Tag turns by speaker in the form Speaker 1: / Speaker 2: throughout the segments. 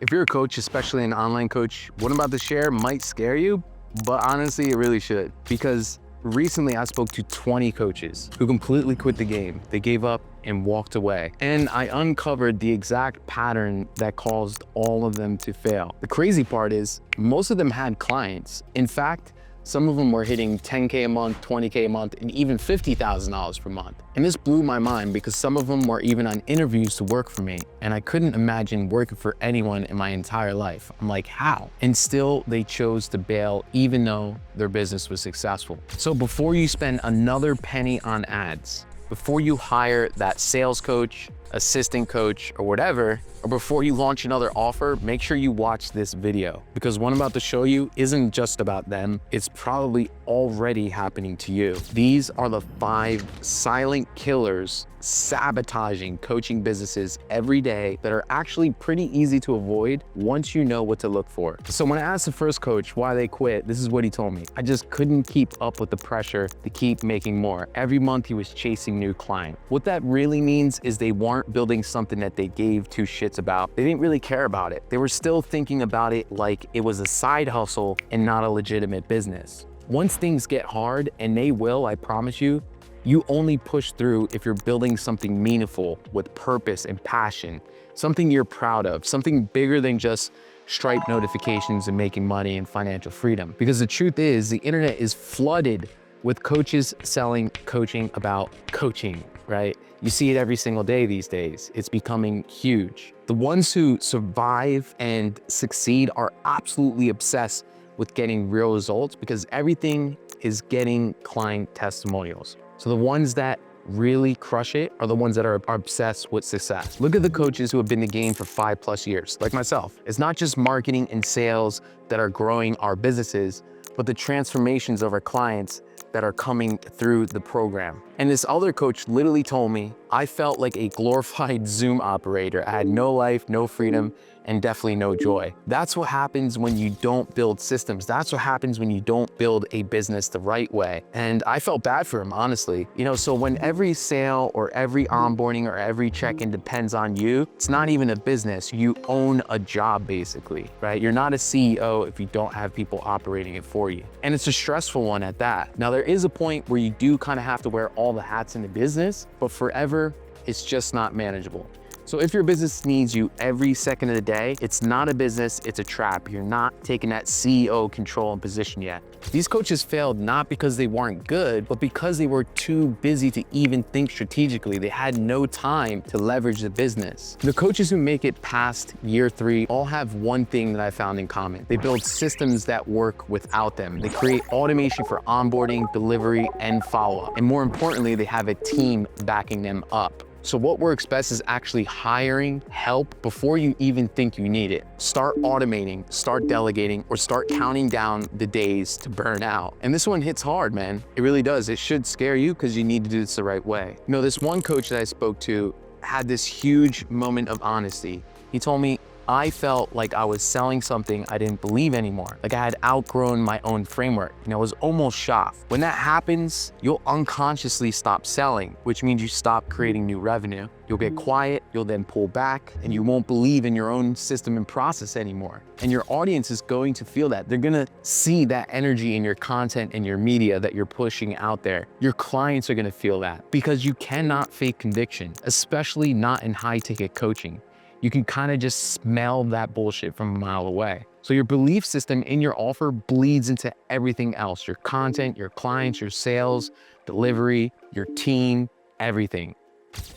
Speaker 1: If you're a coach, especially an online coach, what I'm about to share might scare you, but honestly, it really should. Because recently I spoke to 20 coaches who completely quit the game. They gave up and walked away. And I uncovered the exact pattern that caused all of them to fail. The crazy part is most of them had clients. In fact, some of them were hitting 10K a month, 20K a month, and even $50,000 per month. And this blew my mind because some of them were even on interviews to work for me. And I couldn't imagine working for anyone in my entire life. I'm like, how? And still they chose to bail even though their business was successful. So before you spend another penny on ads, before you hire that sales coach, assistant coach, or whatever, or before you launch another offer, make sure you watch this video because what I'm about to show you isn't just about them. It's probably already happening to you. These are the 5 silent killers sabotaging coaching businesses every day that are actually pretty easy to avoid once you know what to look for. So when I asked the first coach why they quit, this is what he told me. I just couldn't keep up with the pressure to keep making more. Every month he was chasing new clients. What that really means is they weren't building something that they gave 2 shits about. They didn't really care about it. They were still thinking about it like it was a side hustle and not a legitimate business. Once things get hard, and they will, I promise you, you only push through if you're building something meaningful with purpose and passion, something you're proud of, something bigger than just Stripe notifications and making money and financial freedom. Because the truth is, the internet is flooded with coaches selling coaching about coaching, right? You see it every single day these days. It's becoming huge. The ones who survive and succeed are absolutely obsessed with getting real results because everything is getting client testimonials. So the ones that really crush it are the ones that are obsessed with success. Look at the coaches who have been in the game for 5+ years, like myself. It's not just marketing and sales that are growing our businesses, but the transformations of our clients that are coming through the program. And this other coach literally told me, I felt like a glorified Zoom operator. I had no life, no freedom, and definitely no joy. That's what happens when you don't build systems. That's what happens when you don't build a business the right way. And I felt bad for him, honestly. So when every sale or every onboarding or every check-in depends on you, it's not even a business. You own a job, basically, right? You're not a CEO if you don't have people operating it for you. And it's a stressful one at that. Now, there is a point where you do kind of have to wear all the hats in the business, but forever, it's just not manageable. So if your business needs you every second of the day, it's not a business, it's a trap. You're not taking that CEO control and position yet. These coaches failed not because they weren't good, but because they were too busy to even think strategically. They had no time to leverage the business. The coaches who make it past year 3 all have one thing that I found in common. They build systems that work without them. They create automation for onboarding, delivery, and follow-up. And more importantly, they have a team backing them up. So what works best is actually hiring help before you even think you need it. Start automating, start delegating, or start counting down the days to burn out. And this one hits hard, man. It really does. It should scare you because you need to do this the right way. This one coach that I spoke to had this huge moment of honesty. He told me, I felt like I was selling something I didn't believe anymore. Like I had outgrown my own framework. I was almost shocked. When that happens, you'll unconsciously stop selling, which means you stop creating new revenue. You'll get quiet, you'll then pull back, and you won't believe in your own system and process anymore. And your audience is going to feel that. They're gonna see that energy in your content and your media that you're pushing out there. Your clients are gonna feel that because you cannot fake conviction, especially not in high-ticket coaching. You can kind of just smell that bullshit from a mile away. So your belief system in your offer bleeds into everything else, your content, your clients, your sales, delivery, your team, everything.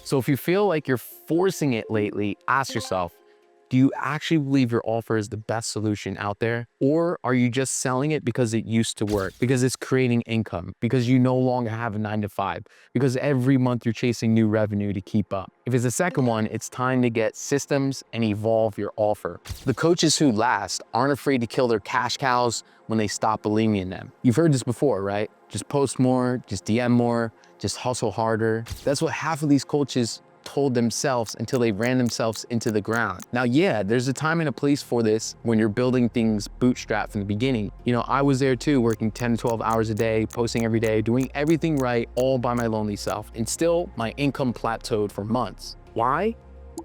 Speaker 1: So if you feel like you're forcing it lately, ask yourself, do you actually believe your offer is the best solution out there? Or are you just selling it because it used to work, because it's creating income, because you no longer have a 9-to-5, because every month you're chasing new revenue to keep up? If it's the second one, it's time to get systems and evolve your offer. The coaches who last aren't afraid to kill their cash cows when they stop believing in them. You've heard this before, right? Just post more, just DM more, just hustle harder. That's what half of these coaches told themselves until they ran themselves into the ground. Now, yeah, there's a time and a place for this when you're building things bootstrapped from the beginning. I was there too, working 10 to 12 hours a day, posting every day, doing everything right, all by my lonely self. And still, my income plateaued for months. Why?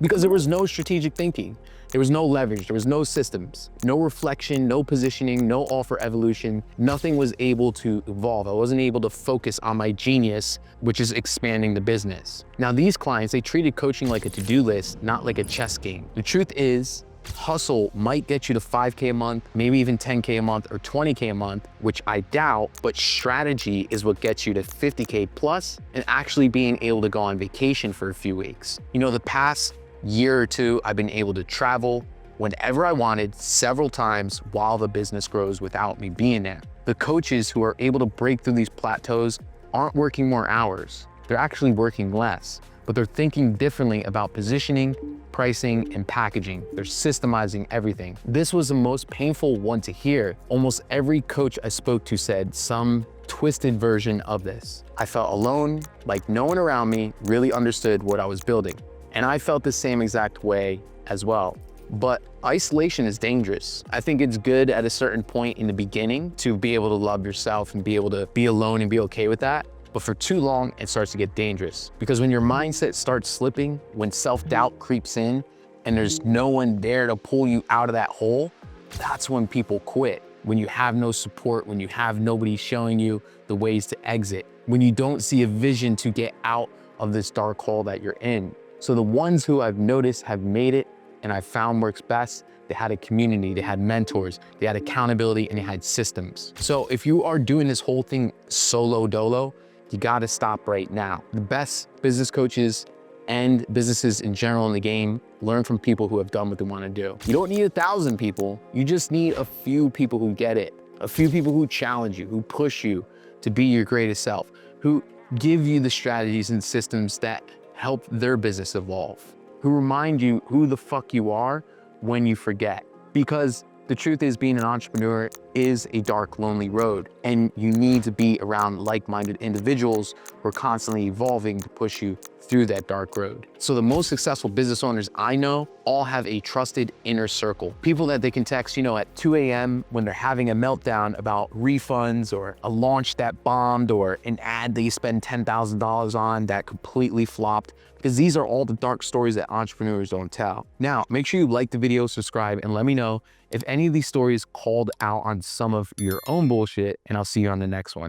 Speaker 1: Because there was no strategic thinking. There was no leverage, there was no systems, no reflection, no positioning, no offer evolution. Nothing was able to evolve. I wasn't able to focus on my genius, which is expanding the business. Now, these clients, they treated coaching like a to-do list, not like a chess game. The truth is, hustle might get you to 5K a month, maybe even 10K a month or 20K a month, which I doubt, but strategy is what gets you to 50K plus and actually being able to go on vacation for a few weeks. You know, the past year or two, I've been able to travel whenever I wanted several times while the business grows without me being there. The coaches who are able to break through these plateaus aren't working more hours. They're actually working less, but they're thinking differently about positioning, pricing, and packaging. They're systemizing everything. This was the most painful one to hear. Almost every coach I spoke to said some twisted version of this. I felt alone, like no one around me really understood what I was building. And I felt the same exact way as well. But isolation is dangerous. I think it's good at a certain point in the beginning to be able to love yourself and be able to be alone and be okay with that. But for too long, it starts to get dangerous. Because when your mindset starts slipping, when self-doubt creeps in, and there's no one there to pull you out of that hole, that's when people quit. When you have no support, when you have nobody showing you the ways to exit, when you don't see a vision to get out of this dark hole that you're in. So the ones who I've noticed have made it and I found works best, they had a community, they had mentors, they had accountability, and they had systems. So if you are doing this whole thing solo dolo, you gotta stop right now. The best business coaches and businesses in general in the game learn from people who have done what they wanna do. You don't need 1,000 people, you just need a few people who get it, a few people who challenge you, who push you to be your greatest self, who give you the strategies and systems that help their business evolve, who remind you who the fuck you are when you forget. Because the truth is, being an entrepreneur is a dark, lonely road, and you need to be around like-minded individuals who are constantly evolving to push you through that dark road. So the most successful business owners I know all have a trusted inner circle. People that they can text, you know, at 2 a.m. when they're having a meltdown about refunds or a launch that bombed or an ad that you spend $10,000 on that completely flopped, because these are all the dark stories that entrepreneurs don't tell. Now, make sure you like the video, subscribe, and let me know if any of these stories called out on some of your own bullshit, and I'll see you on the next one.